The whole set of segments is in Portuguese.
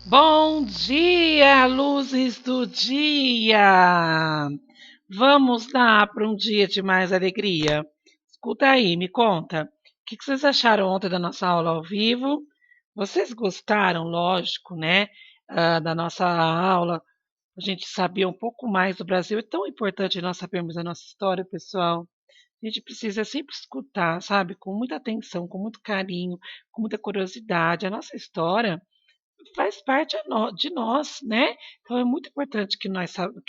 Bom dia, luzes do dia! Vamos lá para um dia de mais alegria. Escuta aí, me conta. O que vocês acharam ontem da nossa aula ao vivo? Vocês gostaram, lógico, né? Da nossa aula. A gente saber um pouco mais do Brasil. É tão importante nós sabermos a nossa história, pessoal. A gente precisa sempre escutar, sabe? Com muita atenção, com muito carinho, com muita curiosidade. A nossa história faz parte de nós, né? Então é muito importante que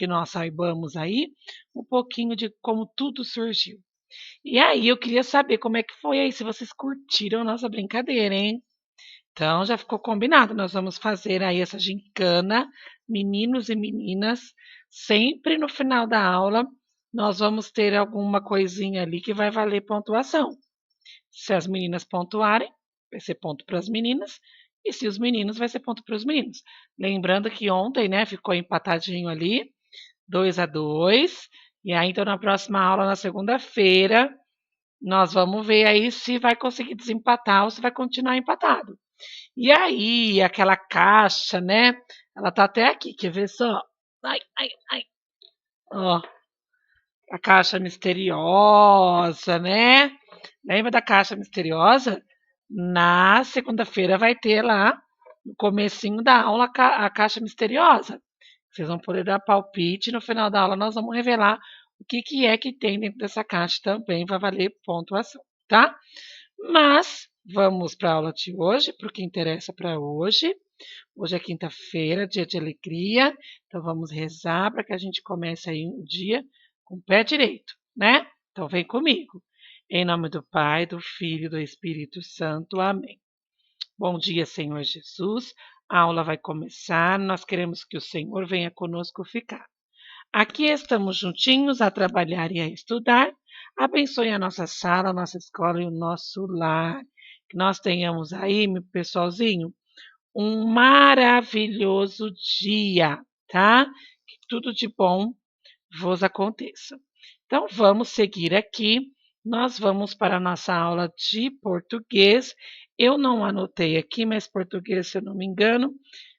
nós saibamos aí um pouquinho de como tudo surgiu. E aí eu queria saber como é que foi aí, se vocês curtiram a nossa brincadeira, hein? Então já ficou combinado, nós vamos fazer aí essa gincana, meninos e meninas, sempre no final da aula nós vamos ter alguma coisinha ali que vai valer pontuação. Se as meninas pontuarem, vai ser ponto para as meninas, e se os meninos, vai ser ponto para os meninos. Lembrando que ontem, né, ficou empatadinho ali, 2-2. E aí, então, na próxima aula, na segunda-feira, nós vamos ver aí se vai conseguir desempatar ou se vai continuar empatado. E aí, aquela caixa, né? Ela tá até aqui, quer ver só? Ai, ai, ai. Ó, a caixa misteriosa, né? Lembra da caixa misteriosa? Na segunda-feira vai ter lá, no comecinho da aula, a caixa misteriosa. Vocês vão poder dar palpite. No final da aula, nós vamos revelar o que é que tem dentro dessa caixa também. Vai valer pontuação, tá? Mas vamos para a aula de hoje, para o que interessa para hoje. Hoje é quinta-feira, dia de alegria. Então vamos rezar para que a gente comece aí o dia com o pé direito, né? Então vem comigo. Em nome do Pai, do Filho e do Espírito Santo. Amém. Bom dia, Senhor Jesus. A aula vai começar. Nós queremos que o Senhor venha conosco ficar. Aqui estamos juntinhos a trabalhar e a estudar. Abençoe a nossa sala, a nossa escola e o nosso lar. Que nós tenhamos aí, meu pessoalzinho, um maravilhoso dia, tá? Que tudo de bom vos aconteça. Então, vamos seguir aqui. Nós vamos para a nossa aula de português. Eu não anotei aqui, mas português, se eu não me engano,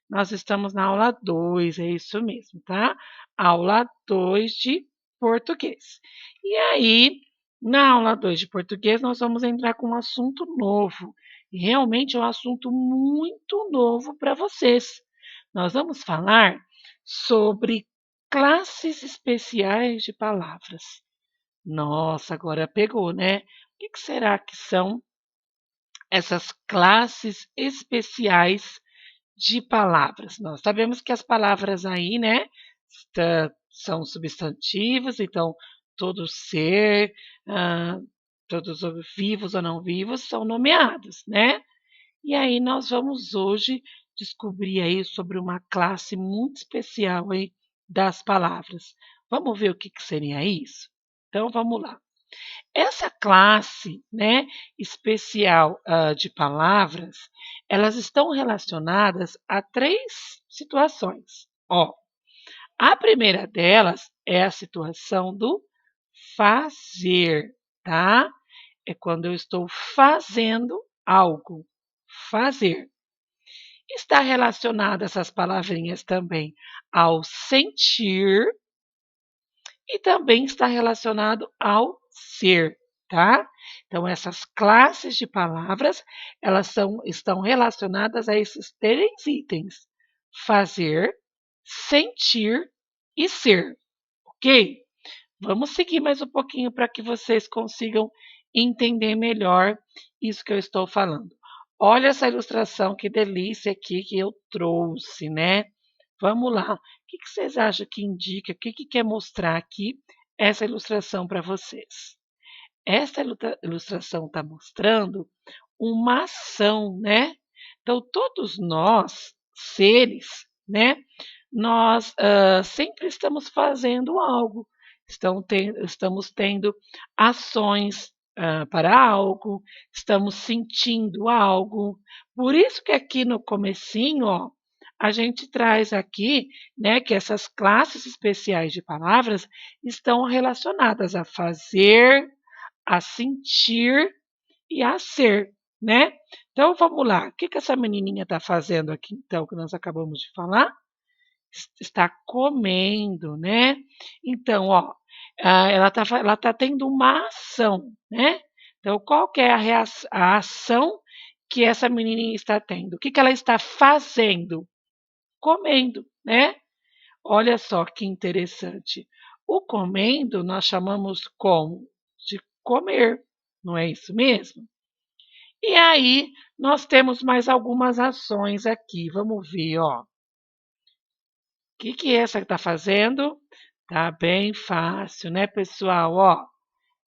nós estamos na aula 2, é isso mesmo, tá? Aula 2 de português. E aí, na aula 2 de português, nós vamos entrar com um assunto novo. E realmente é um assunto muito novo para vocês. Nós vamos falar sobre classes especiais de palavras. Nossa, agora pegou, né? O que será que são essas classes especiais de palavras? Nós sabemos que as palavras aí, né, são substantivos, então todo ser, ah, todos vivos ou não vivos são nomeados, né? E aí nós vamos hoje descobrir aí sobre uma classe muito especial aí das palavras. Vamos ver o que seria isso? Então vamos lá. Essa classe, né, especial de palavras, elas estão relacionadas a três situações. Ó, a primeira delas é a situação do fazer, tá? É quando eu estou fazendo algo. Fazer. Está relacionada essas palavrinhas também ao sentir e também está relacionado ao ser, tá? Então essas classes de palavras, estão relacionadas a esses três itens: fazer, sentir e ser, ok? Vamos seguir mais um pouquinho para que vocês consigam entender melhor isso que eu estou falando. Olha essa ilustração, que delícia aqui que eu trouxe, né? Vamos lá. O que vocês acham que indica? O que quer mostrar aqui essa ilustração para vocês? Essa ilustração está mostrando uma ação, né? Então, todos nós, seres, né? Nós sempre estamos fazendo algo, estamos tendo ações para algo, estamos sentindo algo. Por isso que aqui no comecinho, ó, a gente traz aqui, né, que essas classes especiais de palavras estão relacionadas a fazer, a sentir e a ser, né? Então vamos lá. O que que essa menininha está fazendo aqui, então, que nós acabamos de falar? Está comendo, né? Então, ó, ela tá tendo uma ação, né? Então, qual que é a ação que essa menininha está tendo? O que que ela está fazendo? Comendo, né? Olha só que interessante. O comendo nós chamamos como? De comer, não é isso mesmo? E aí nós temos mais algumas ações aqui. Vamos ver, ó. O que essa está fazendo? Tá bem fácil, né, pessoal? Ó,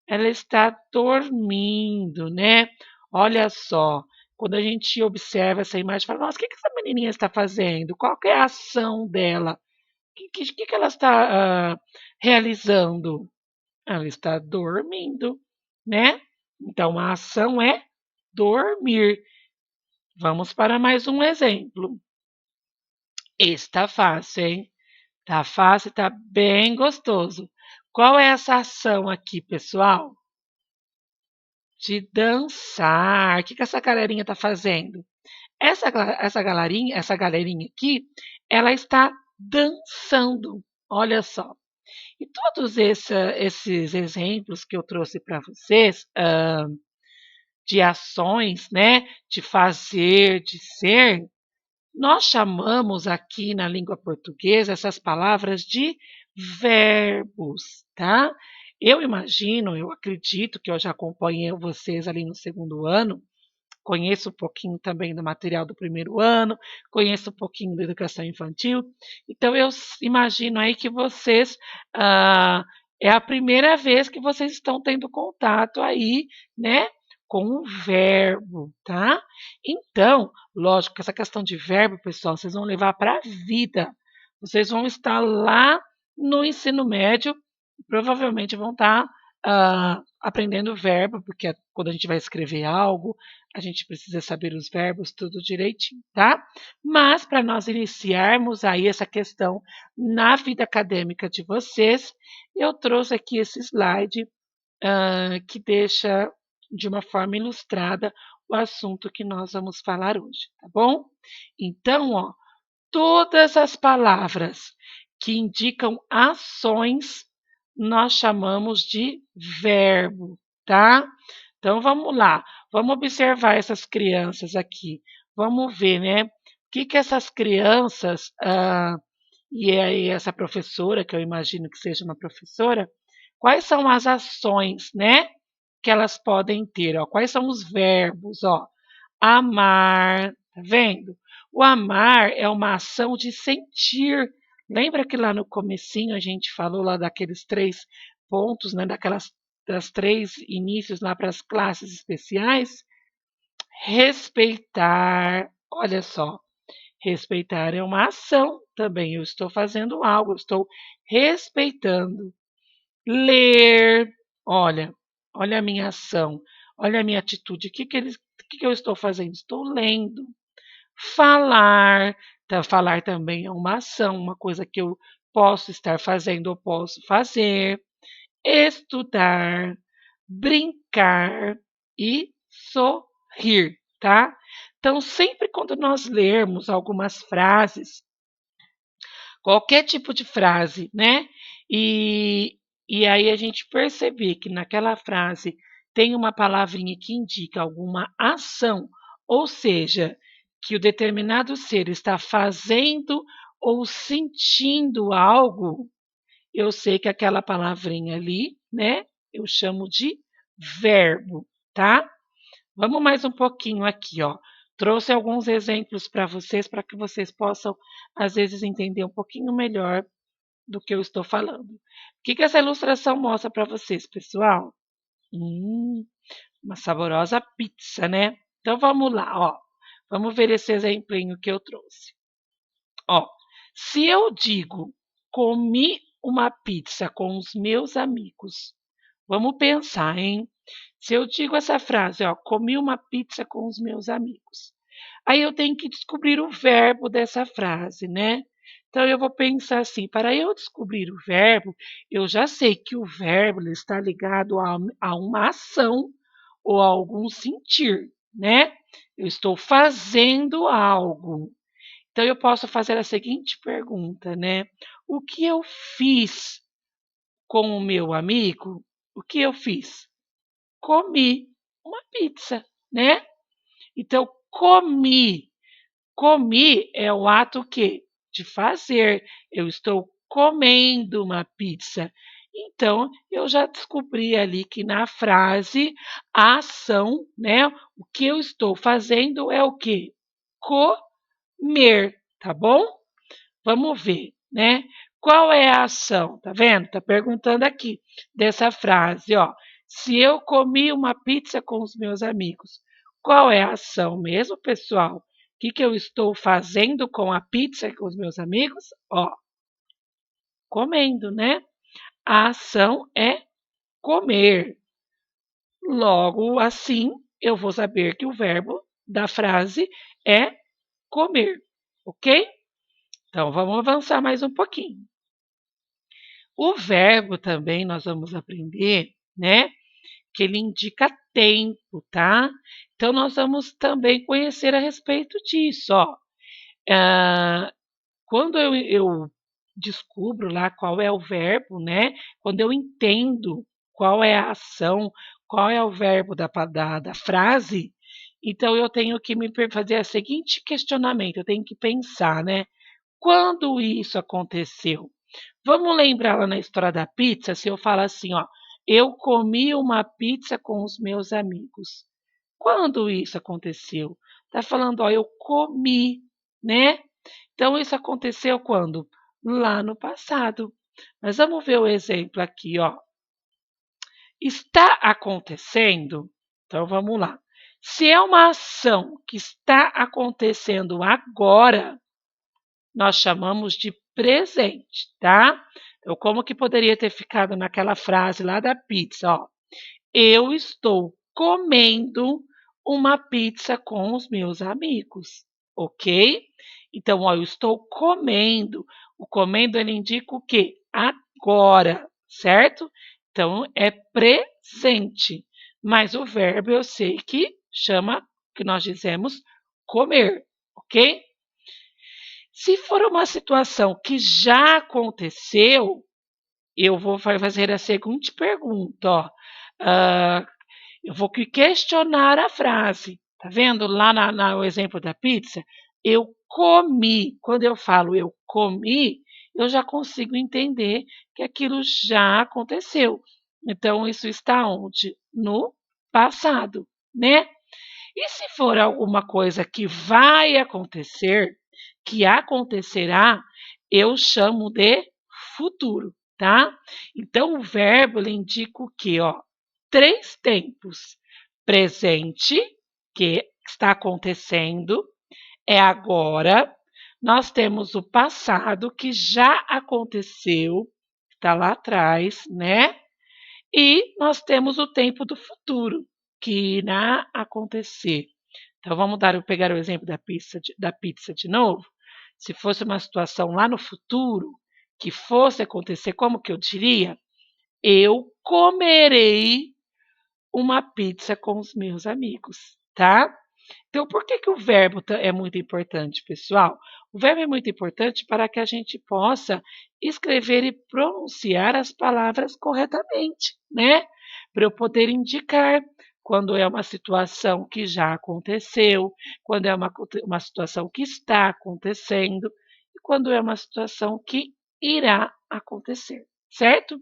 ela está dormindo, né? Olha só, quando a gente observa essa imagem, fala, nossa, o que que essa menininha está fazendo? Qual que é a ação dela? O que ela está realizando? Ela está dormindo, né? Então a ação é dormir. Vamos para mais um exemplo. Está fácil, hein? Tá fácil, tá bem gostoso. Qual é essa ação aqui, pessoal? De dançar. O que que essa galerinha tá fazendo? Essa galerinha aqui, ela está dançando. Olha só. E todos esses exemplos que eu trouxe para vocês, de ações, né, de fazer, de ser, nós chamamos aqui na língua portuguesa essas palavras de verbos, tá? Eu imagino, eu acredito que eu já acompanhei vocês ali no segundo ano, conheço um pouquinho também do material do primeiro ano, conheço um pouquinho da educação infantil, então eu imagino aí que vocês é a primeira vez que vocês estão tendo contato aí, né, com o verbo, tá? Então, lógico que essa questão de verbo, pessoal, vocês vão levar para a vida. Vocês vão estar lá no ensino médio, provavelmente vão estar aprendendo verbo, porque quando a gente vai escrever algo, a gente precisa saber os verbos tudo direitinho, tá? Mas para nós iniciarmos aí essa questão na vida acadêmica de vocês, eu trouxe aqui esse slide que deixa de uma forma ilustrada o assunto que nós vamos falar hoje, tá bom? Então, ó, todas as palavras que indicam ações nós chamamos de verbo, tá? Então vamos lá, vamos observar essas crianças aqui. Vamos ver, né? O que que essas crianças e aí essa professora, que eu imagino que seja uma professora, quais são as ações, né? Que elas podem ter, ó? Quais são os verbos, ó? Amar, tá vendo? O amar é uma ação de sentir. Lembra que lá no comecinho a gente falou lá daqueles 3 pontos, né, das 3 inícios lá para as classes especiais? Respeitar, olha só, respeitar é uma ação também, eu estou fazendo algo, eu estou respeitando. Ler, olha, olha a minha ação, olha a minha atitude, o que eu estou fazendo? Estou lendo. Falar, falar também é uma ação, uma coisa que eu posso estar fazendo ou posso fazer. Estudar, brincar e sorrir, tá? Então, sempre quando nós lermos algumas frases, qualquer tipo de frase, né? E, e aí a gente perceber que naquela frase tem uma palavrinha que indica alguma ação, ou seja, que o determinado ser está fazendo ou sentindo algo, eu sei que aquela palavrinha ali, né? Eu chamo de verbo, tá? Vamos mais um pouquinho aqui, ó. Trouxe alguns exemplos para que vocês possam, às vezes, entender um pouquinho melhor do que eu estou falando. O que que essa ilustração mostra para vocês, pessoal? Uma saborosa pizza, né? Então vamos lá, ó. Vamos ver esse exemplinho que eu trouxe. Ó, se eu digo comi uma pizza com os meus amigos, vamos pensar, hein? Se eu digo essa frase, ó, comi uma pizza com os meus amigos. Aí eu tenho que descobrir o verbo dessa frase, né? Então eu vou pensar assim, para eu descobrir o verbo, eu já sei que o verbo está ligado a uma ação ou a algum sentir, né? Eu estou fazendo algo. Então eu posso fazer a seguinte pergunta, né? O que eu fiz com o meu amigo? O que eu fiz? Comi uma pizza, né? Então comi. Comi é o ato que de fazer. Eu estou comendo uma pizza. Então, eu já descobri ali que na frase a ação, né? O que eu estou fazendo é o quê? Comer, tá bom? Vamos ver, né? Qual é a ação? Tá vendo? Tá perguntando aqui dessa frase, ó. Se eu comi uma pizza com os meus amigos, qual é a ação mesmo, pessoal? O que eu estou fazendo com a pizza com os meus amigos? Ó, comendo, né? A ação é comer. Logo assim, eu vou saber que o verbo da frase é comer, ok? Então, vamos avançar mais um pouquinho. O verbo também nós vamos aprender, né? Que ele indica tempo, tá? Então, nós vamos também conhecer a respeito disso, ó. Ah, quando eu descubro lá qual é o verbo, né? Quando eu entendo qual é a ação, qual é o verbo da frase, então eu tenho que me fazer o seguinte questionamento, eu tenho que pensar, né? Quando isso aconteceu? Vamos lembrar lá na história da pizza, se eu falar assim, ó, eu comi uma pizza com os meus amigos. Quando isso aconteceu? Tá falando, ó, eu comi, né? Então isso aconteceu quando? Lá no passado. Mas vamos ver o exemplo aqui, ó. Está acontecendo? Então vamos lá. Se é uma ação que está acontecendo agora, nós chamamos de presente, tá? Então, como que poderia ter ficado naquela frase lá da pizza, ó? Eu estou comendo uma pizza com os meus amigos, ok? Então, ó, eu estou comendo. O comendo ele indica o quê? Agora, certo? Então, é presente. Mas o verbo eu sei que chama, que nós dizemos comer, ok? Se for uma situação que já aconteceu, eu vou fazer a seguinte pergunta, ó. Ah, eu vou questionar a frase. Tá vendo lá no exemplo da pizza? Eu comi. Quando eu falo eu comi, eu já consigo entender que aquilo já aconteceu. Então, isso está onde? No passado, né? E se for alguma coisa que vai acontecer, que acontecerá, eu chamo de futuro, tá? Então o verbo ele indica o quê, ó? Três tempos: presente, que está acontecendo, é agora. Nós temos o passado, que já aconteceu, está lá atrás, né? E nós temos o tempo do futuro, que irá acontecer. Então vamos pegar o exemplo da pizza de novo. Se fosse uma situação lá no futuro que fosse acontecer, como que eu diria? Eu comerei uma pizza com os meus amigos, tá? Então, por que o verbo é muito importante, pessoal? O verbo é muito importante para que a gente possa escrever e pronunciar as palavras corretamente, né? Para eu poder indicar quando é uma situação que já aconteceu, quando é uma situação que está acontecendo e quando é uma situação que irá acontecer, certo?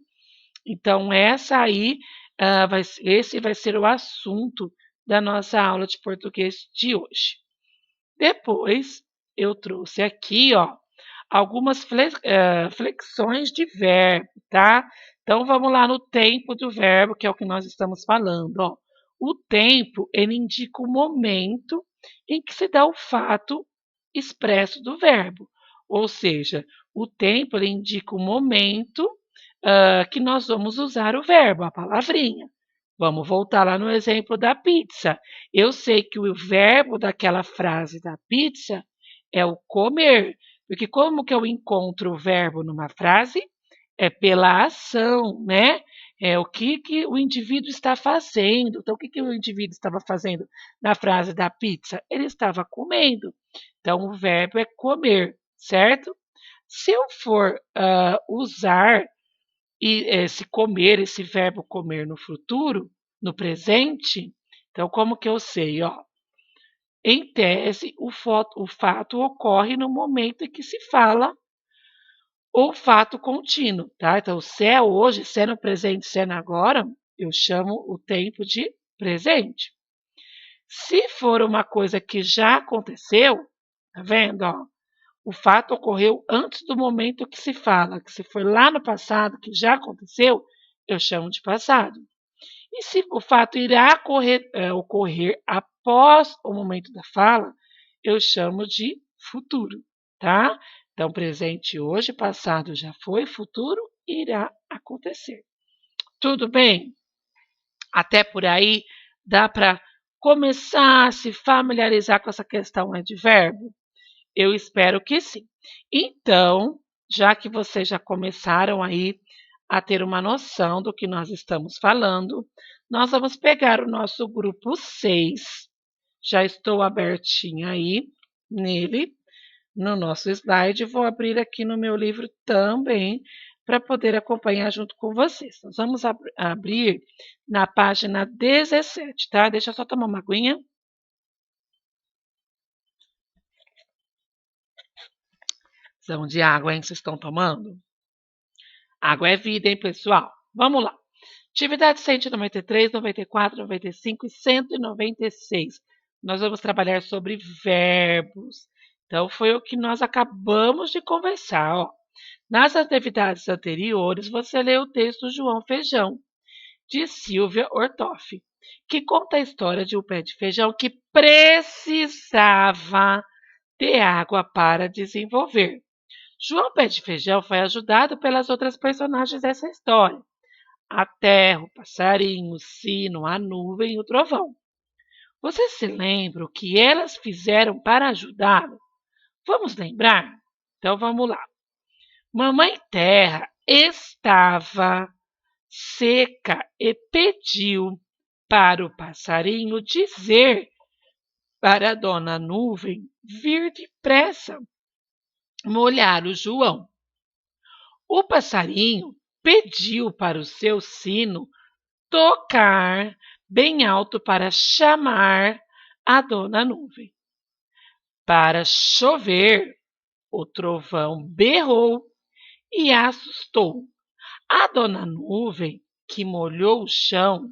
Então, esse vai ser o assunto da nossa aula de português de hoje. Depois, eu trouxe aqui, ó, algumas flexões de verbo, tá? Então, vamos lá no tempo do verbo, que é o que nós estamos falando, ó. O tempo, ele indica o momento em que se dá o fato expresso do verbo. Ou seja, o tempo, ele indica o momento que nós vamos usar o verbo, a palavrinha. Vamos voltar lá no exemplo da pizza. Eu sei que o verbo daquela frase da pizza é o comer, porque como que eu encontro o verbo numa frase? É pela ação, né? o que o indivíduo está fazendo. Então, o que o indivíduo estava fazendo na frase da pizza? Ele estava comendo. Então, o verbo é comer, certo? Se eu for usar esse comer, esse verbo comer no futuro, no presente, então como que eu sei? Ó, em tese, o fato ocorre no momento em que se fala o fato contínuo, tá? Então, se é hoje, se é no presente, se é no agora, eu chamo o tempo de presente. Se for uma coisa que já aconteceu, tá vendo? Ó, o fato ocorreu antes do momento que se fala, que se foi lá no passado, que já aconteceu, eu chamo de passado. E se o fato irá ocorrer após o momento da fala, eu chamo de futuro, tá? Então, presente hoje, passado já foi, futuro irá acontecer. Tudo bem? Até por aí dá para começar a se familiarizar com essa questão de verbo? Eu espero que sim. Então, já que vocês já começaram aí a ter uma noção do que nós estamos falando, nós vamos pegar o nosso grupo 6. Já estou abertinha aí nele, no nosso slide. Vou abrir aqui no meu livro também para poder acompanhar junto com vocês. Nós vamos abrir na página 17, tá? Deixa eu só tomar uma aguinha. São de água, hein? Vocês estão tomando? Água é vida, hein, pessoal? Vamos lá. Atividade 193, 94, 95 e 196. Nós vamos trabalhar sobre verbos. Então, foi o que nós acabamos de conversar. Ó. Nas atividades anteriores, você leu o texto João Feijão, de Silvia Ortoff, que conta a história de um pé de feijão que precisava de água para desenvolver. João Pé de Feijão foi ajudado pelas outras personagens dessa história. A terra, o passarinho, o sino, a nuvem e o trovão. Você se lembra o que elas fizeram para ajudá-lo? Vamos lembrar? Então vamos lá. Mamãe Terra estava seca e pediu para o passarinho dizer para a dona Nuvem vir depressa molhar o João. O passarinho pediu para o seu sino tocar bem alto para chamar a dona Nuvem. Para chover, o trovão berrou e assustou a dona Nuvem, que molhou o chão.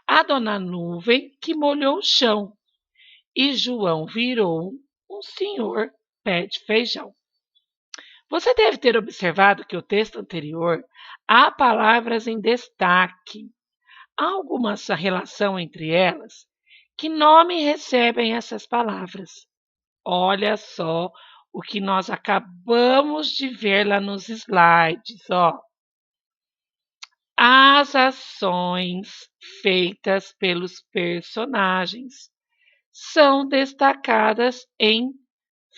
A dona Nuvem que molhou o chão. E João virou um senhor pé de feijão. Você deve ter observado que o texto anterior há palavras em destaque. Há alguma relação entre elas? Que nome recebem essas palavras? Olha só o que nós acabamos de ver lá nos slides. Ó. As ações feitas pelos personagens são destacadas em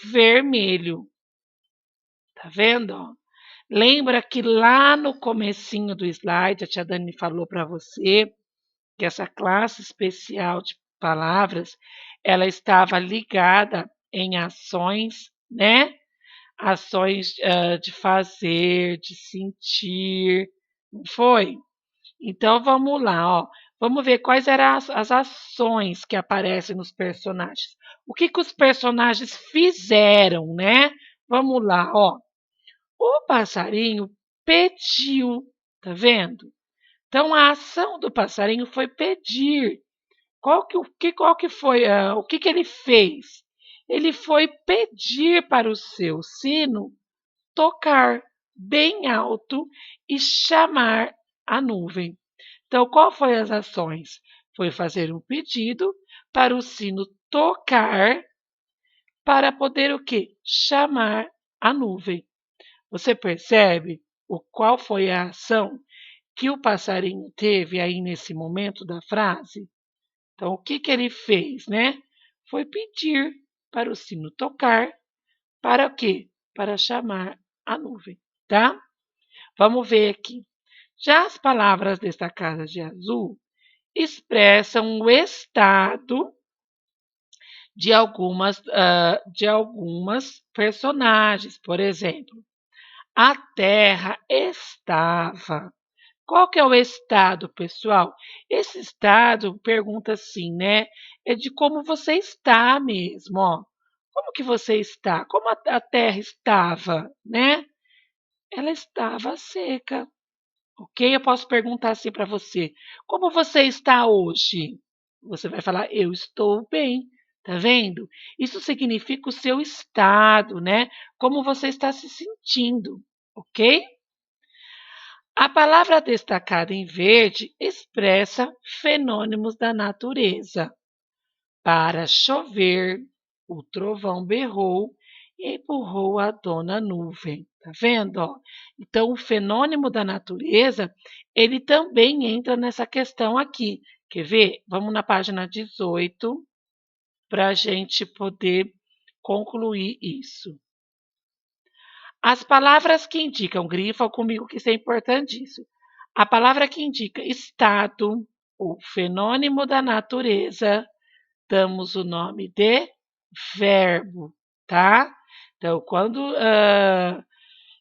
vermelho. Tá vendo? Ó? Lembra que lá no comecinho do slide a tia Dani falou para você que essa classe especial de palavras ela estava ligada em ações, né? Ações de fazer, de sentir, não foi? Então vamos lá, ó. Vamos ver quais eram as ações que aparecem nos personagens. O que os personagens fizeram, né? Vamos lá, ó. O passarinho pediu, tá vendo? Então a ação do passarinho foi pedir. Qual que foi, o que ele fez? Ele foi pedir para o seu sino tocar bem alto e chamar a nuvem. Então, qual foi as ações? Foi fazer um pedido para o sino tocar para poder o quê? Chamar a nuvem. Você percebe qual foi a ação que o passarinho teve aí nesse momento da frase? Então, o que ele fez, né? Foi pedir para o sino tocar para o quê? Para chamar a nuvem, tá? Vamos ver aqui. Já as palavras destacadas de azul expressam o estado de algumas personagens. Por exemplo, a Terra estava. Qual que é o estado, pessoal? Esse estado pergunta assim, né? É de como você está mesmo, ó. Como que você está? Como a Terra estava, né? Ela estava seca, ok? Eu posso perguntar assim para você: como você está hoje? Você vai falar: eu estou bem. Tá vendo? Isso significa o seu estado, né? Como você está se sentindo, ok? A palavra destacada em verde expressa fenômenos da natureza. Para chover, o trovão berrou e empurrou a dona nuvem. Tá vendo? Ó? Então, o fenômeno da natureza, ele também entra nessa questão aqui. Quer ver? Vamos na página 18 para a gente poder concluir isso. As palavras que indicam, grifa comigo que isso é importantíssimo. A palavra que indica estado, o fenômeno da natureza, damos o nome de verbo, tá? Então, quando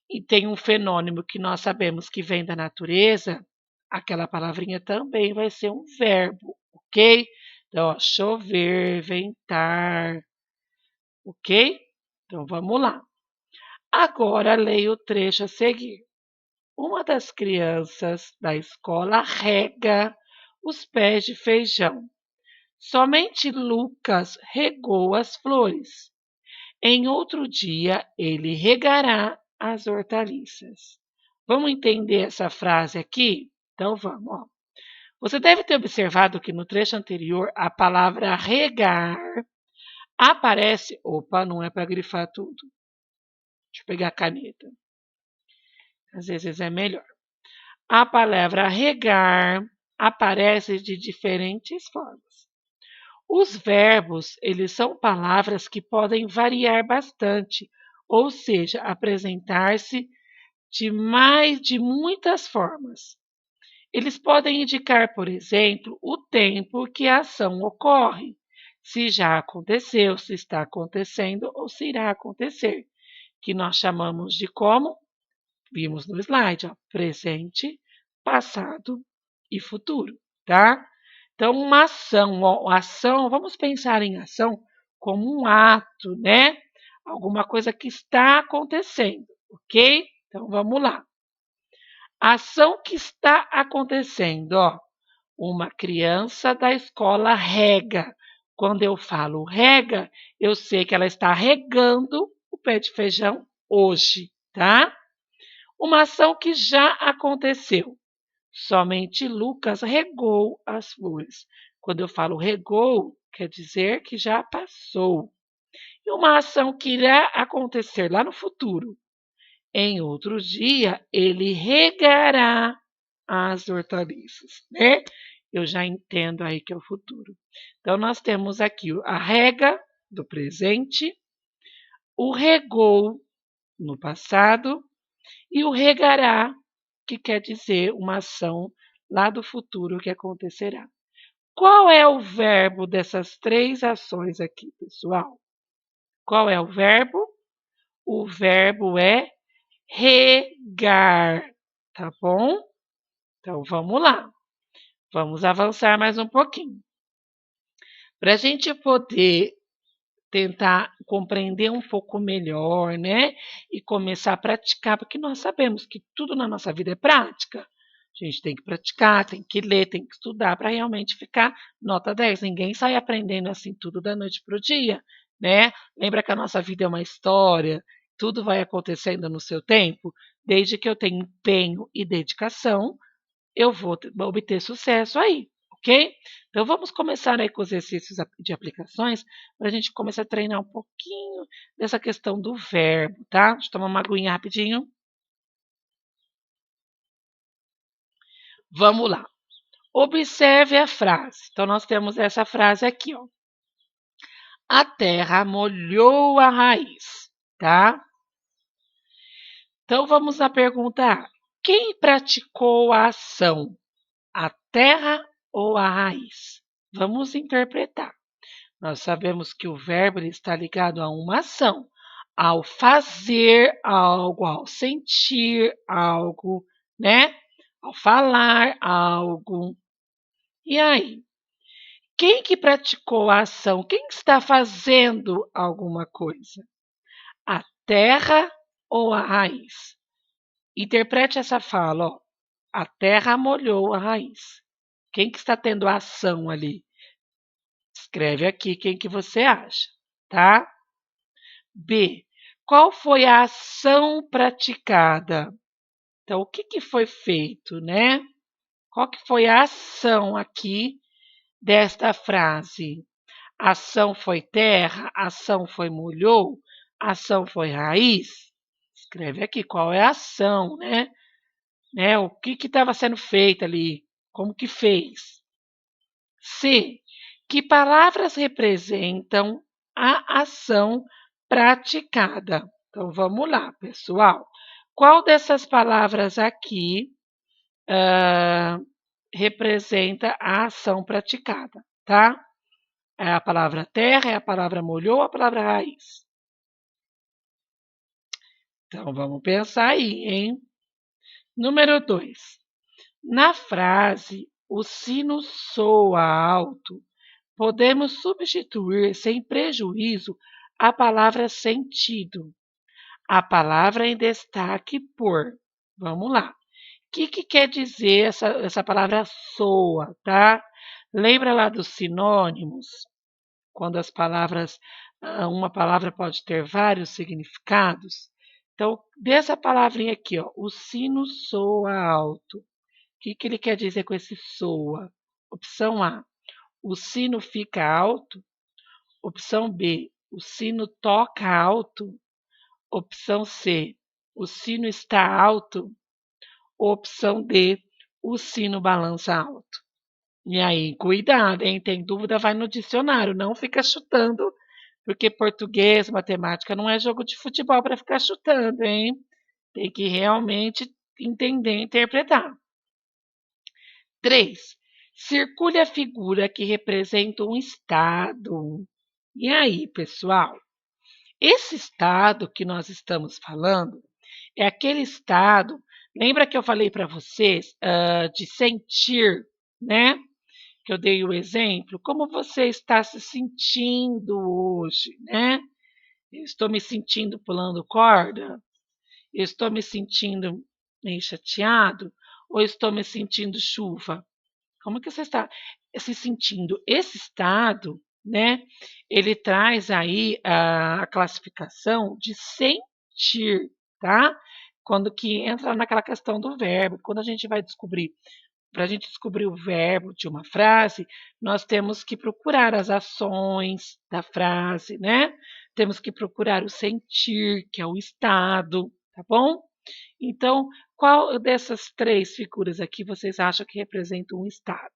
e tem um fenômeno que nós sabemos que vem da natureza, aquela palavrinha também vai ser um verbo, ok? Então, ó, chover, ventar, ok? Então, vamos lá. Agora leia o trecho a seguir. Uma das crianças da escola rega os pés de feijão. Somente Lucas regou as flores. Em outro dia, ele regará as hortaliças. Vamos entender essa frase aqui? Então vamos. Ó. Você deve ter observado que no trecho anterior a palavra regar aparece. Opa, não é para grifar tudo. Deixa eu pegar a caneta. Às vezes é melhor. A palavra regar aparece de diferentes formas. Os verbos, eles são palavras que podem variar bastante, ou seja, apresentar-se de muitas formas. Eles podem indicar, por exemplo, o tempo que a ação ocorre, se já aconteceu, se está acontecendo ou se irá acontecer, que nós chamamos de como vimos no slide, ó, presente, passado e futuro, tá? Então, uma ação, ó, ação, vamos pensar em ação como um ato, né? Alguma coisa que está acontecendo, ok? Então, vamos lá. Ação que está acontecendo, ó. Uma criança da escola rega. Quando eu falo rega, eu sei que ela está regando o pé de feijão hoje, tá? Uma ação que já aconteceu. Somente Lucas regou as flores. Quando eu falo regou, quer dizer que já passou. E uma ação que irá acontecer lá no futuro. Em outro dia, ele regará as hortaliças, né? Eu já entendo aí que é o futuro. Então, nós temos aqui a rega do presente, o regou no passado e o regará, que quer dizer uma ação lá do futuro que acontecerá. Qual é o verbo dessas três ações aqui, pessoal? Qual é o verbo? O verbo é regar, tá bom? Então vamos lá, vamos avançar mais um pouquinho. Para a gente poder tentar compreender um pouco melhor, né? E começar a praticar, porque nós sabemos que tudo na nossa vida é prática. A gente tem que praticar, tem que ler, tem que estudar para realmente ficar nota 10. Ninguém sai aprendendo assim tudo da noite para o dia, né? Lembra que a nossa vida é uma história, tudo vai acontecendo no seu tempo, desde que eu tenha empenho e dedicação, eu vou obter sucesso aí, ok? Então vamos começar aí com os exercícios de aplicações para a gente começar a treinar um pouquinho dessa questão do verbo, tá? Deixa eu tomar uma aguinha rapidinho. Vamos lá. Observe a frase. Então nós temos essa frase aqui, ó. A terra molhou a raiz, tá? Então vamos à pergunta A. Quem praticou a ação? A terra ou a raiz? Vamos interpretar. Nós sabemos que o verbo ele está ligado a uma ação, ao fazer algo, ao sentir algo, né? Ao falar algo. E aí? Quem que praticou a ação? Quem está fazendo alguma coisa? A terra ou a raiz? Interprete essa fala, ó. A terra molhou a raiz. Quem que está tendo a ação ali? Escreve aqui quem que você acha, tá? B. Qual foi a ação praticada? Então, o que que foi feito, né? Qual que foi a ação aqui desta frase? Ação foi terra, ação foi molhou, ação foi raiz. Escreve aqui qual é a ação, né? O que estava sendo feito ali, como que fez. C. Que palavras representam a ação praticada? Então vamos lá, pessoal. Qual dessas palavras aqui representa a ação praticada, tá? É a palavra terra, é a palavra molhou ou a palavra raiz? Então vamos pensar aí, hein? Número 2. Na frase o sino soa alto, podemos substituir sem prejuízo a palavra sentido. A palavra em destaque por. Vamos lá. O que quer dizer essa palavra soa, tá? Lembra lá dos sinônimos? Quando as palavras, uma palavra pode ter vários significados. Então, dessa palavrinha aqui, ó, o sino soa alto. O que ele quer dizer com esse soa? Opção A, o sino fica alto. Opção B, o sino toca alto. Opção C, o sino está alto. Opção D, o sino balança alto. E aí, cuidado, hein? Tem dúvida, vai no dicionário, não fica chutando, porque português, matemática não é jogo de futebol para ficar chutando, hein? Tem que realmente entender e interpretar. 3. Circule a figura que representa um estado. E aí, pessoal? Esse estado que nós estamos falando é aquele estado. Lembra que eu falei para vocês de sentir, né? Que eu dei o exemplo. Como você está se sentindo hoje, né? Eu estou me sentindo pulando corda? Eu estou me sentindo meio chateado? Ou estou me sentindo chuva? Como que você está se sentindo? Esse estado, né? Ele traz aí a classificação de sentir, tá? Quando que entra naquela questão do verbo, quando a gente vai descobrir, para a gente descobrir o verbo de uma frase, nós temos que procurar as ações da frase, né? Temos que procurar o sentir, que é o estado, tá bom? Então, qual dessas três figuras aqui vocês acham que representa um estado?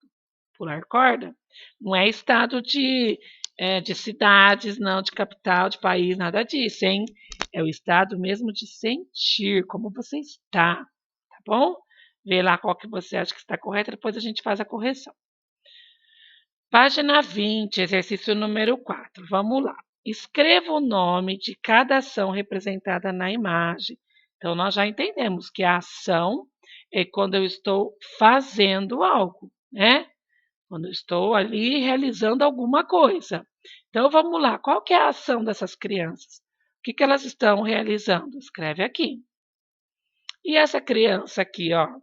Pular corda? Não é estado de cidades, não, de capital, de país, nada disso, hein? É o estado mesmo de sentir, como você está, tá bom? Vê lá qual que você acha que está correta, depois a gente faz a correção. Página 20, exercício número 4. Vamos lá. Escreva o nome de cada ação representada na imagem. Então, nós já entendemos que a ação é quando eu estou fazendo algo, né? Quando eu estou ali realizando alguma coisa. Então, vamos lá. Qual que é a ação dessas crianças? O que elas estão realizando? Escreve aqui. E essa criança aqui, ó, o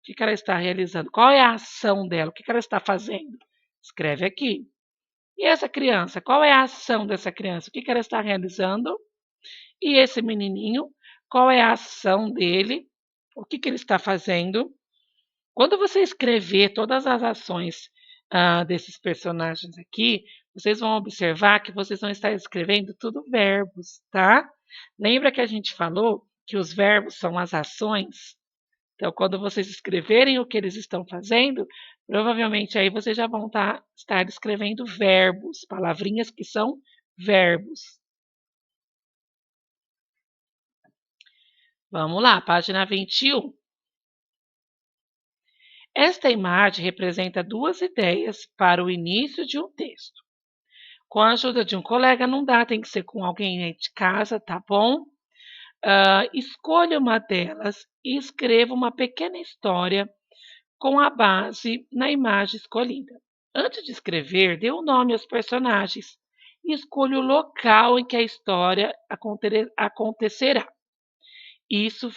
que ela está realizando? Qual é a ação dela? O que ela está fazendo? Escreve aqui. E essa criança, qual é a ação dessa criança? O que ela está realizando? E esse menininho, qual é a ação dele? O que ele está fazendo? Quando você escrever todas as ações desses personagens aqui, vocês vão observar que vocês vão estar escrevendo tudo verbos, tá? Lembra que a gente falou que os verbos são as ações? Então, quando vocês escreverem o que eles estão fazendo, provavelmente aí vocês já vão estar escrevendo verbos, palavrinhas que são verbos. Vamos lá, página 21. Esta imagem representa duas ideias para o início de um texto. Com a ajuda de um colega não dá, tem que ser com alguém aí de casa, tá bom? Escolha uma delas e escreva uma pequena história com a base na imagem escolhida. Antes de escrever, dê um nome aos personagens e escolha o local em que a história acontecerá. Isso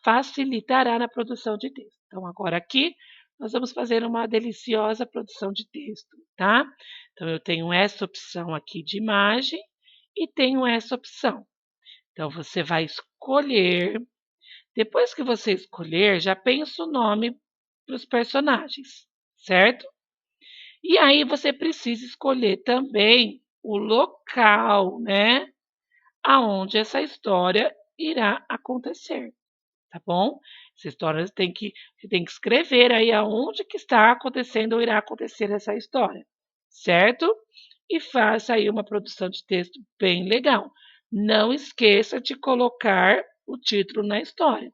facilitará na produção de texto. Então, agora aqui, nós vamos fazer uma deliciosa produção de texto, tá? Então, eu tenho essa opção aqui de imagem e tenho essa opção. Então, você vai escolher. Depois que você escolher, já pensa o nome para os personagens, certo? E aí você precisa escolher também o local, né? Aonde essa história irá acontecer, tá bom? Essa história você tem que escrever aí aonde que está acontecendo ou irá acontecer essa história, certo? E faça aí uma produção de texto bem legal. Não esqueça de colocar o título na história.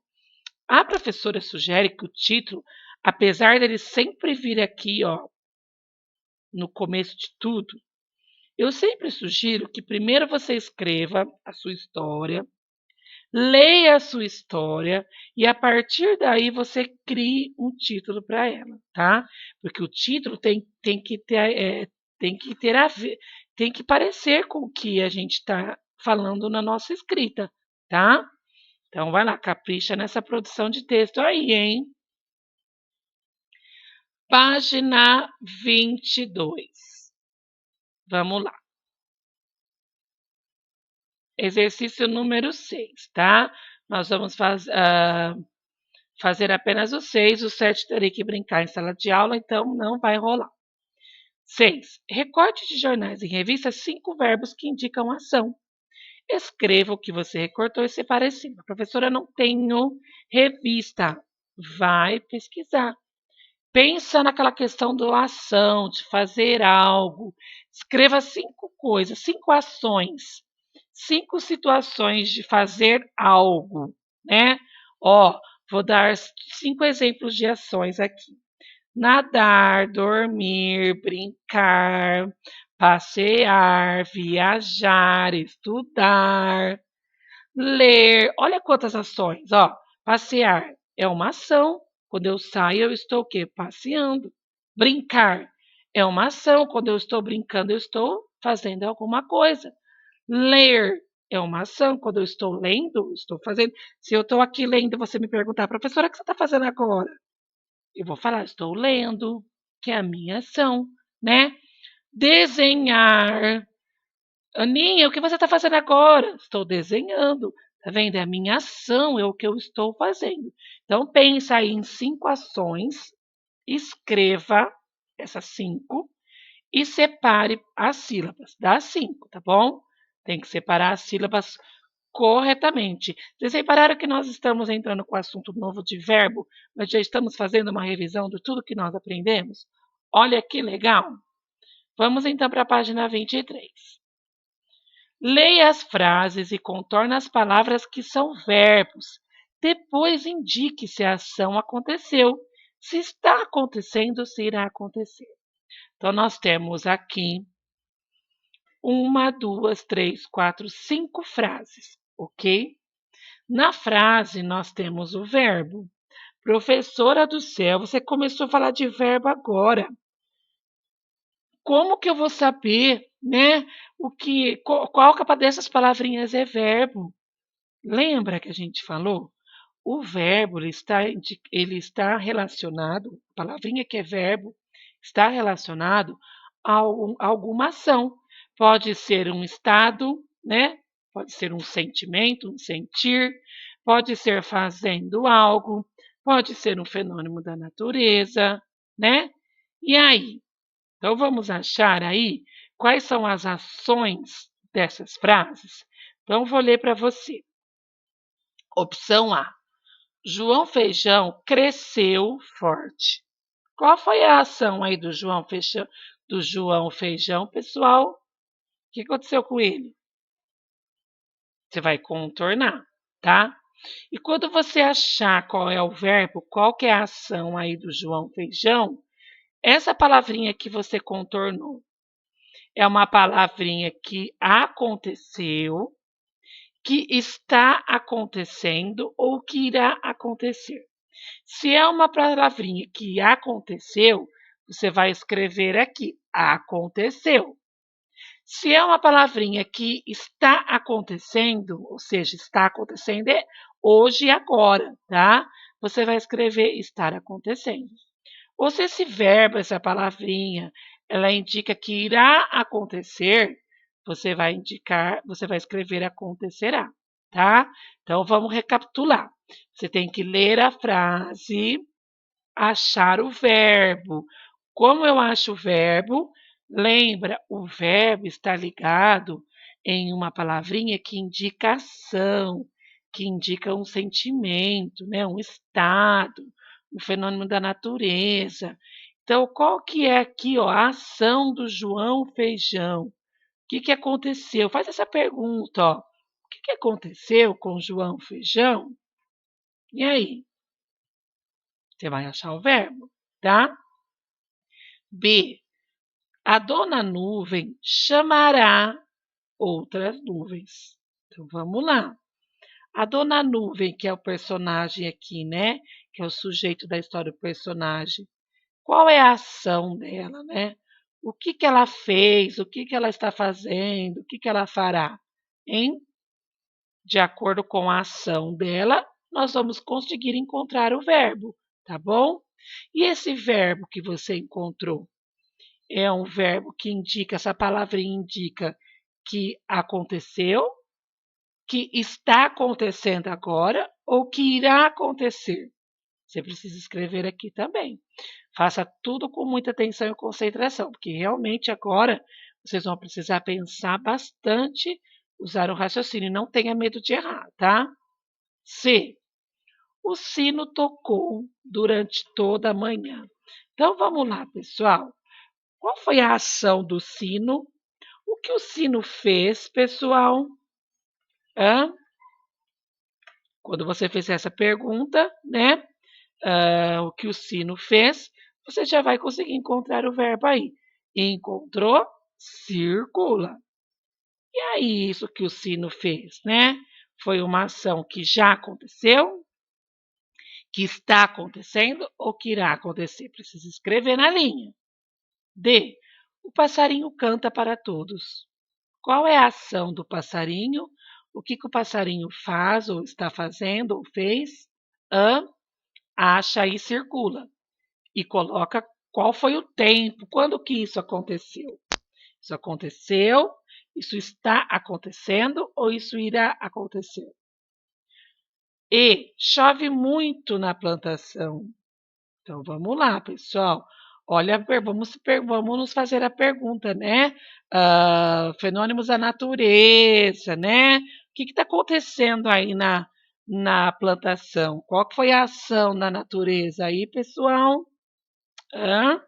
A professora sugere que o título, apesar dele sempre vir aqui, ó, no começo de tudo, eu sempre sugiro que primeiro você escreva a sua história, leia a sua história e a partir daí você crie um título para ela, tá? Porque o título tem que ter, tem que ter a ver, tem que parecer com o que a gente está falando na nossa escrita, tá? Então vai lá, capricha nessa produção de texto aí, hein? Página 22. Vamos lá. Exercício número 6, tá? Nós vamos fazer apenas o 6, o 7 terei que brincar em sala de aula, então não vai rolar. 6. Recorte de jornais e revistas 5 verbos que indicam ação. Escreva o que você recortou e separe em cima. Professora, não tenho revista. Vai pesquisar. Pensa naquela questão da ação, de fazer algo. Escreva 5 coisas, 5 ações, 5 situações de fazer algo, né? Ó, vou dar 5 exemplos de ações aqui: nadar, dormir, brincar, passear, viajar, estudar, ler. Olha quantas ações, ó. Passear é uma ação. Quando eu saio, eu estou o quê? Passeando. Brincar é uma ação. Quando eu estou brincando, eu estou fazendo alguma coisa. Ler é uma ação. Quando eu estou lendo, estou fazendo. Se eu estou aqui lendo, você me perguntar, professora, o que você está fazendo agora? Eu vou falar, estou lendo, que é a minha ação, né? Desenhar. Aninha, o que você está fazendo agora? Estou desenhando. Tá vendo? É a minha ação, é o que eu estou fazendo. Então, pensa aí em 5 ações, escreva essas 5 e separe as sílabas das 5, tá bom? Tem que separar as sílabas corretamente. Vocês repararam que nós estamos entrando com o assunto novo de verbo, mas já estamos fazendo uma revisão de tudo que nós aprendemos? Olha que legal! Vamos então para a página 23. Leia as frases e contorne as palavras que são verbos. Depois indique se a ação aconteceu, se está acontecendo, se irá acontecer. Então, nós temos aqui 5 frases, ok? Na frase, nós temos o verbo. Professora do céu, você começou a falar de verbo agora. Como que eu vou saber, né? Qual capa dessas palavrinhas é verbo? Lembra que a gente falou? O verbo ele está relacionado, a palavrinha que é verbo, está relacionado a alguma ação. Pode ser um estado, né? Pode ser um sentimento, um sentir, pode ser fazendo algo, pode ser um fenômeno da natureza, né? E aí? Então vamos achar aí quais são as ações dessas frases? Então vou ler para você. Opção A: João Feijão cresceu forte. Qual foi a ação aí do João Feijão, pessoal? O que aconteceu com ele? Você vai contornar, tá? E quando você achar qual é o verbo, qual que é a ação aí do João Feijão, essa palavrinha que você contornou é uma palavrinha que aconteceu, que está acontecendo ou que irá acontecer. Se é uma palavrinha que aconteceu, você vai escrever aqui: aconteceu. Se é uma palavrinha que está acontecendo, ou seja, está acontecendo é hoje e agora, tá? Você vai escrever estar acontecendo. Ou se esse verbo, essa palavrinha, ela indica que irá acontecer, você vai escrever acontecerá, tá? Então vamos recapitular. Você tem que ler a frase, achar o verbo. Como eu acho o verbo? Lembra, o verbo está ligado em uma palavrinha que indica ação, que indica um sentimento, né? Um estado, um fenômeno da natureza. Então, qual que é aqui, ó, a ação do João Feijão? O que que aconteceu? Faz essa pergunta, ó. O que que aconteceu com o João Feijão? E aí? Você vai achar o verbo, tá? B. A dona nuvem chamará outras nuvens. Então vamos lá. A dona nuvem, que é o personagem aqui, né? Que é o sujeito da história, o personagem. Qual é a ação dela, né? O que que ela fez? O que que ela está fazendo? O que que ela fará? Hein? De acordo com a ação dela, nós vamos conseguir encontrar o verbo, tá bom? E esse verbo que você encontrou é um verbo que indica, essa palavrinha indica que aconteceu, que está acontecendo agora ou que irá acontecer. Você precisa escrever aqui também. Faça tudo com muita atenção e concentração, porque realmente agora vocês vão precisar pensar bastante, usar o raciocínio. Não tenha medo de errar, tá? C. O sino tocou durante toda a manhã. Então vamos lá, pessoal. Qual foi a ação do sino? O que o sino fez, pessoal? Hã? Quando você fizer essa pergunta, né? O que o sino fez, você já vai conseguir encontrar o verbo aí. Encontrou, circula. E aí, isso que o sino fez, né? Foi uma ação que já aconteceu, que está acontecendo ou que irá acontecer. Precisa escrever na linha. D. O passarinho canta para todos. Qual é a ação do passarinho? O que, que o passarinho faz, ou está fazendo, ou fez? Acha e circula. E coloca qual foi o tempo, quando que isso aconteceu. Isso aconteceu, isso está acontecendo, ou isso irá acontecer. E chove muito na plantação. Então vamos lá, pessoal. Olha, vamos nos fazer a pergunta, né? Fenômenos da natureza, né? O que está acontecendo aí na plantação? Qual que foi a ação da natureza aí, pessoal? Hã?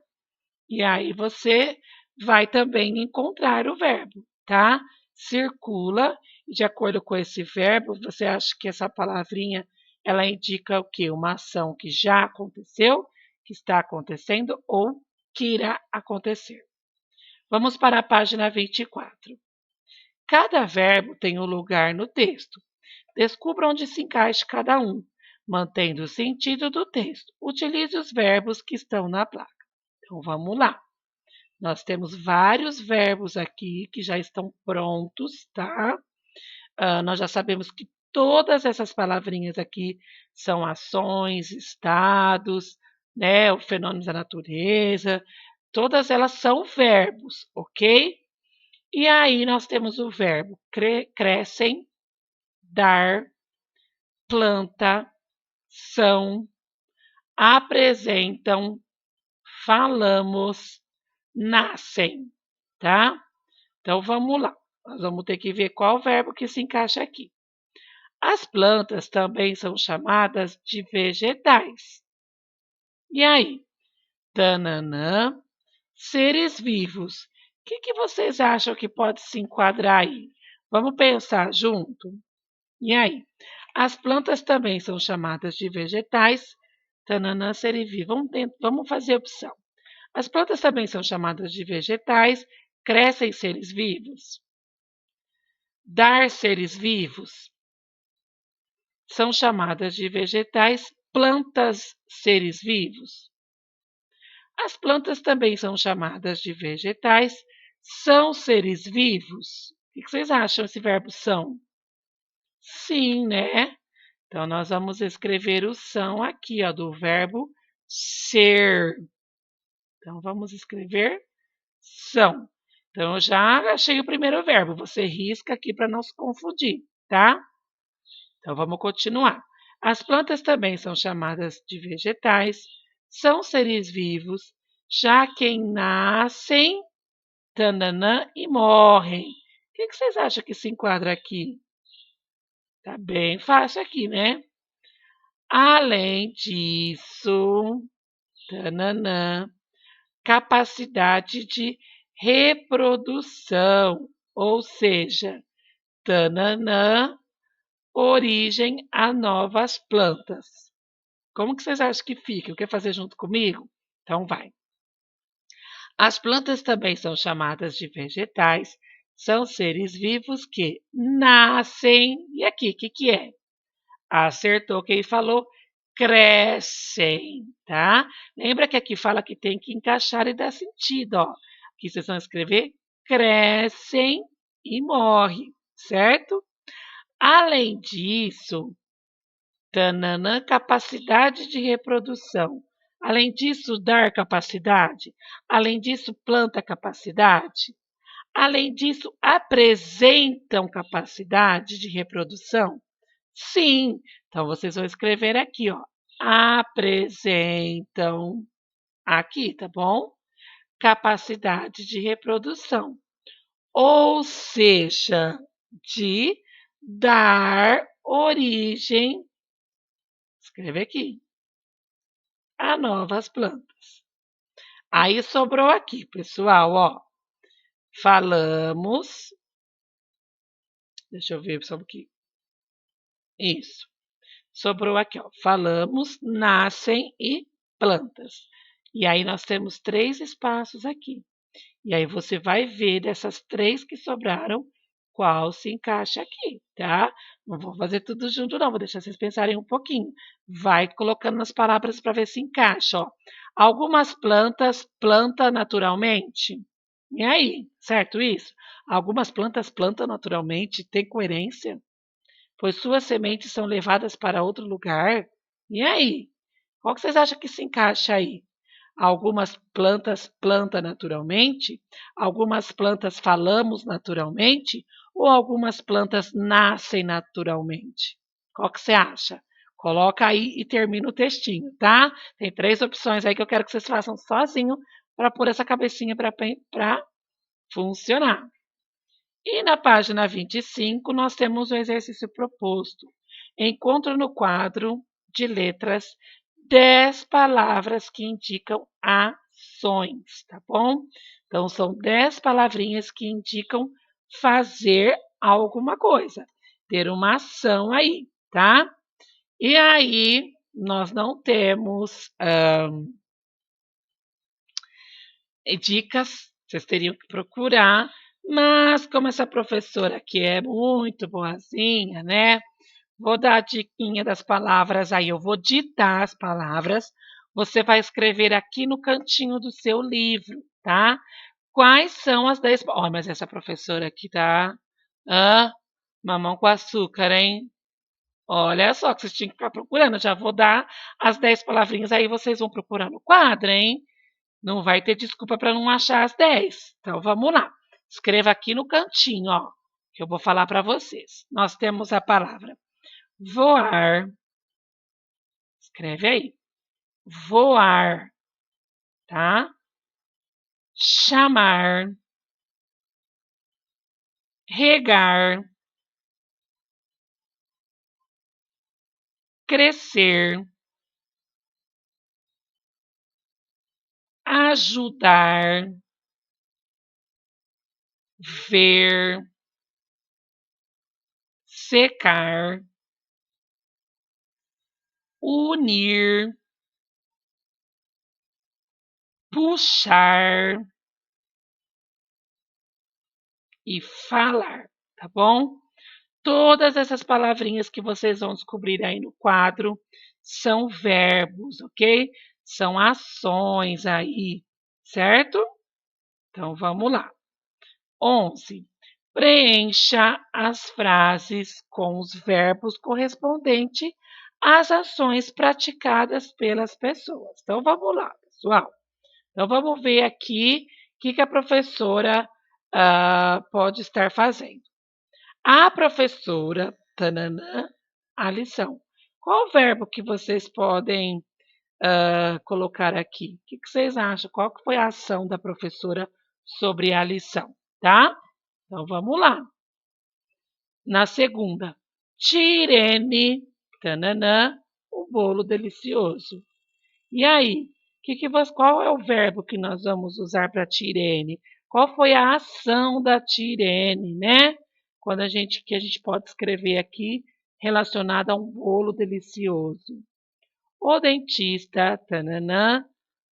E aí você vai também encontrar o verbo, tá? Circula, e de acordo com esse verbo, você acha que essa palavrinha ela indica o quê? Uma ação que já aconteceu, que está acontecendo ou que irá acontecer. Vamos para a página 24. Cada verbo tem um lugar no texto. Descubra onde se encaixa cada um, mantendo o sentido do texto. Utilize os verbos que estão na placa. Então vamos lá. Nós temos vários verbos aqui que já estão prontos, tá? Nós já sabemos que todas essas palavrinhas aqui são ações, estados, né? O fenômenos da natureza. Todas elas são verbos, ok? E aí nós temos o verbo crescem, dar, planta, são, apresentam, falamos, nascem, tá? Então vamos lá. Nós vamos ter que ver qual verbo que se encaixa aqui. As plantas também são chamadas de vegetais. E aí? Tananã, seres vivos. O que vocês acham que pode se enquadrar aí? Vamos pensar junto? E aí? As plantas também são chamadas de vegetais. Tananã, ser e vivo. Vamos fazer a opção. As plantas também são chamadas de vegetais. Crescem seres vivos. Dar seres vivos. São chamadas de vegetais. Plantas seres vivos. As plantas também são chamadas de vegetais. São seres vivos. O que vocês acham esse verbo são? Sim, né? Então, nós vamos escrever o são aqui, ó, do verbo ser. Então, vamos escrever são. Então, eu já achei o primeiro verbo. Você risca aqui para não se confundir, tá? Então, vamos continuar. As plantas também são chamadas de vegetais, são seres vivos, já que nascem, tananã, e morrem. O que vocês acham que se enquadra aqui? Tá bem fácil aqui, né? Além disso, tananã, capacidade de reprodução, ou seja, tananã, origem a novas plantas. Como que vocês acham que fica? Quer fazer junto comigo? Então vai. As plantas também são chamadas de vegetais, são seres vivos que nascem. E aqui, o que é? Acertou quem falou, crescem, tá? Lembra que aqui fala que tem que encaixar e dar sentido, ó. Aqui vocês vão escrever crescem e morre, certo? Além disso, tananã, capacidade de reprodução. Além disso, dar capacidade. Além disso, planta capacidade. Além disso, apresentam capacidade de reprodução. Sim, então vocês vão escrever aqui, ó. Apresentam aqui, tá bom? Capacidade de reprodução. Ou seja, de dar origem, escreve aqui, a novas plantas. Aí sobrou aqui, pessoal, ó. Falamos. Deixa eu ver só um pouquinho. Isso. Sobrou aqui, ó. Falamos, nascem e plantas. E aí nós temos 3 espaços aqui. E aí você vai ver dessas 3 que sobraram, qual se encaixa aqui, tá? Não vou fazer tudo junto não, vou deixar vocês pensarem um pouquinho. Vai colocando nas palavras para ver se encaixa, ó. Algumas plantas plantam naturalmente. E aí, certo isso? Algumas plantas plantam naturalmente, tem coerência? Pois suas sementes são levadas para outro lugar. E aí? Qual que vocês acham que se encaixa aí? Algumas plantas plantam naturalmente, algumas plantas falamos naturalmente, ou algumas plantas nascem naturalmente? Qual que você acha? Coloca aí e termina o textinho, tá? Tem 3 opções aí que eu quero que vocês façam sozinho para pôr essa cabecinha para funcionar. E na página 25, nós temos o exercício proposto. Encontra no quadro de letras 10 palavras que indicam ações, tá bom? Então, são 10 palavrinhas que indicam fazer alguma coisa, ter uma ação aí, tá? E aí, nós não temos dicas, vocês teriam que procurar, mas como essa professora aqui é muito boazinha, né? Vou dar a diquinha das palavras aí, eu vou ditar as palavras, você vai escrever aqui no cantinho do seu livro, tá? Quais são as 10... Ó, mas essa professora aqui tá... mamão com açúcar, hein? Olha só que vocês tinham que ficar procurando, eu já vou dar as 10 palavrinhas, aí vocês vão procurar no quadro, hein? Não vai ter desculpa para não achar as 10. Então vamos lá. Escreva aqui no cantinho, ó, que eu vou falar para vocês. Nós temos a palavra voar. Escreve aí. Voar, tá? Chamar, regar, crescer, ajudar, ver, secar, unir, puxar e falar, tá bom? Todas essas palavrinhas que vocês vão descobrir aí no quadro são verbos, ok? São ações aí, certo? Então vamos lá. 11. Preencha as frases com os verbos correspondentes às ações praticadas pelas pessoas. Então vamos lá, pessoal. Então vamos ver aqui o que a professora pode estar fazendo. A professora, tananã, a lição. Qual o verbo que vocês podem colocar aqui? O que vocês acham? Qual que foi a ação da professora sobre a lição, tá? Então vamos lá. Na segunda, Tirene, tananã, um bolo delicioso. E aí, qual é o verbo que nós vamos usar para Tirene? Qual foi a ação da Tirene, né? Que a gente pode escrever aqui relacionada a um bolo delicioso. O dentista, tananã,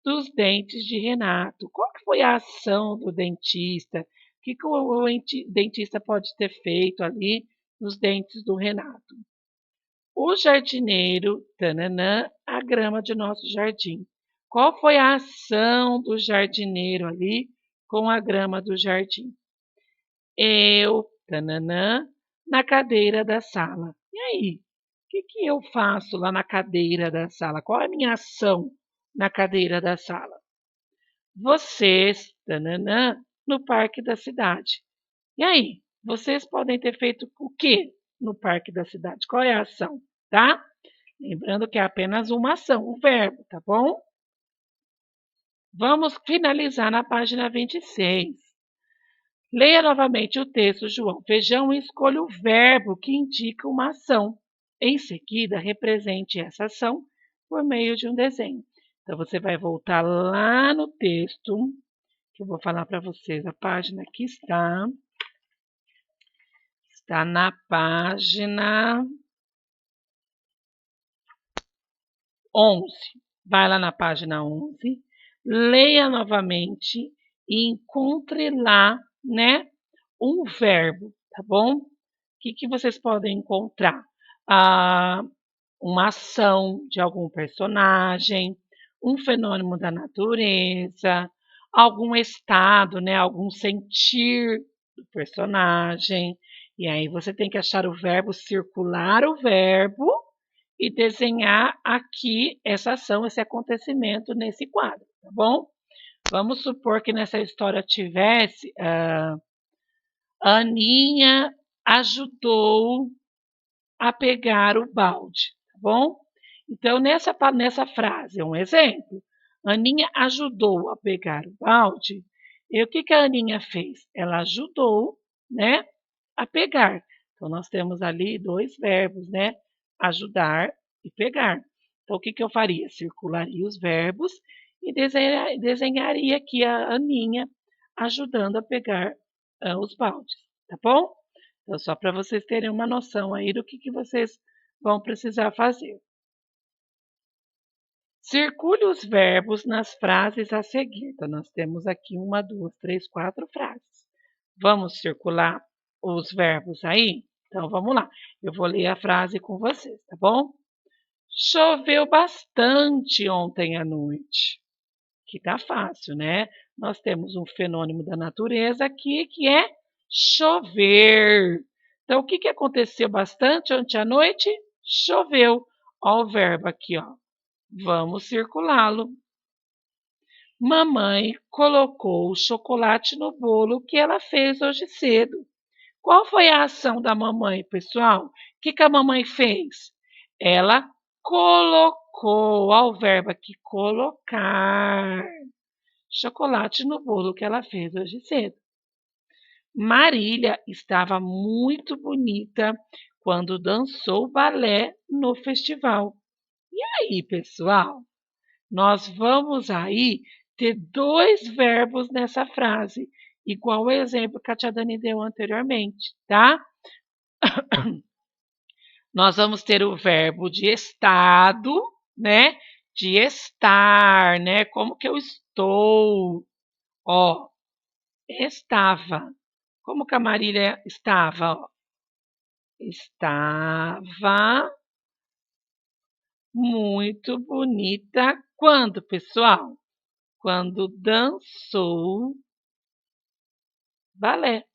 dos dentes de Renato. Qual que foi a ação do dentista? O dentista pode ter feito ali nos dentes do Renato? O jardineiro, tananã, a grama de nosso jardim. Qual foi a ação do jardineiro ali com a grama do jardim? Eu, tananã, na cadeira da sala. E aí? O que eu faço lá na cadeira da sala? Qual é a minha ação na cadeira da sala? Vocês, tananã, no parque da cidade. E aí? Vocês podem ter feito o quê no parque da cidade? Qual é a ação, tá? Lembrando que é apenas uma ação, um verbo, tá bom? Vamos finalizar na página 26. Leia novamente o texto, João Feijão, e escolha o verbo que indica uma ação. Em seguida, represente essa ação por meio de um desenho. Então, você vai voltar lá no texto, que eu vou falar para vocês. A página que está na página 11. Vai lá na página 11, leia novamente e encontre lá, né, um verbo, tá bom? O que vocês podem encontrar? Uma ação de algum personagem, um fenômeno da natureza, algum estado, né, algum sentir do personagem. E aí você tem que achar o verbo, circular o verbo e desenhar aqui essa ação, esse acontecimento nesse quadro, tá bom? Vamos supor que nessa história tivesse a Aninha ajudou a pegar o balde, tá bom? Então, nessa frase, um exemplo, Aninha ajudou a pegar o balde. E o que a Aninha fez? Ela ajudou, né, a pegar. Então, nós temos ali dois verbos, né? Ajudar e pegar. Então, o que eu faria? Circularia os verbos e desenharia aqui a Aninha ajudando a pegar os baldes, tá bom? Então, só para vocês terem uma noção aí do que vocês vão precisar fazer. Circule os verbos nas frases a seguir. Então, nós temos aqui uma, duas, três, quatro frases. Vamos circular os verbos aí? Então, vamos lá. Eu vou ler a frase com vocês, tá bom? Choveu bastante ontem à noite. Que tá fácil, né? Nós temos um fenômeno da natureza aqui que é chover. Então, o que aconteceu bastante ontem à noite? Choveu. Ó o verbo aqui, ó. Vamos circulá-lo. Mamãe colocou o chocolate no bolo que ela fez hoje cedo. Qual foi a ação da mamãe, pessoal? O que a mamãe fez? Ela colocou, ó o verbo aqui, colocar chocolate no bolo que ela fez hoje cedo. Marília estava muito bonita quando dançou balé no festival. E aí, pessoal? Nós vamos aí ter dois verbos nessa frase, igual o exemplo que a tia Dani deu anteriormente, tá? Nós vamos ter o verbo de estado, né? De estar, né? Como que eu estou? Ó, estava. Como que a Marília estava? Ó, estava muito bonita quando, pessoal? Quando dançou balé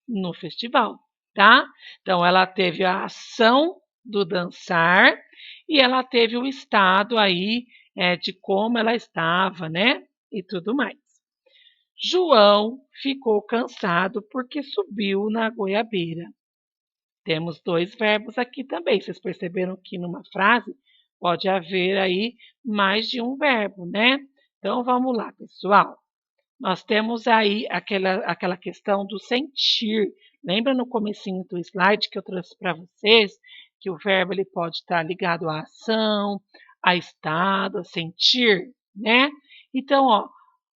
no festival, tá? Então ela teve a ação do dançar e ela teve o estado aí de como ela estava, né? E tudo mais. João ficou cansado porque subiu na goiabeira. Temos dois verbos aqui também. Vocês perceberam que numa frase pode haver aí mais de um verbo, né? Então vamos lá, pessoal. Nós temos aí aquela questão do sentir. Lembra no comecinho do slide que eu trouxe para vocês que o verbo ele pode estar ligado à ação, a estado, a sentir, né? Então, ó,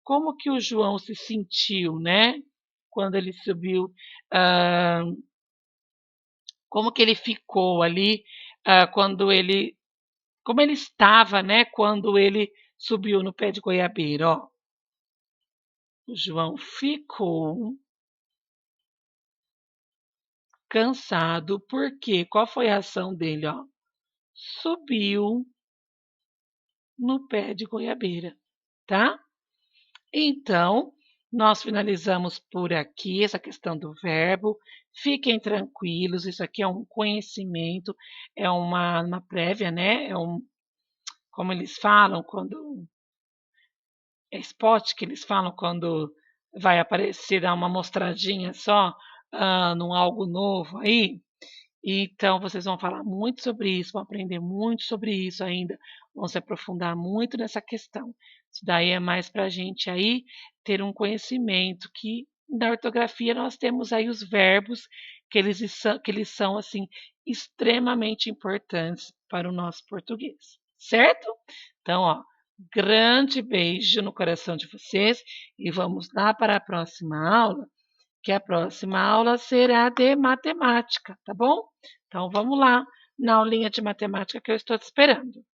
como que o João se sentiu, né? Quando ele subiu, ah, como que ele ficou ali, quando ele, como ele estava, né? Quando ele subiu no pé de goiabeira, ó. O João ficou cansado, porque qual foi a ação dele, ó? Subiu no pé de goiabeira, tá? Então, nós finalizamos por aqui essa questão do verbo. Fiquem tranquilos, isso aqui é um conhecimento, é uma prévia, né? Como eles falam, quando é spot que eles falam quando vai aparecer, dar uma mostradinha só, num algo novo aí. Então, vocês vão falar muito sobre isso, vão aprender muito sobre isso ainda, vão se aprofundar muito nessa questão. Isso daí é mais para a gente aí ter um conhecimento que na ortografia nós temos aí os verbos que eles são assim extremamente importantes para o nosso português, certo? Então, ó, grande beijo no coração de vocês e vamos lá para a próxima aula, que a próxima aula será de matemática, tá bom? Então vamos lá na aulinha de matemática que eu estou te esperando.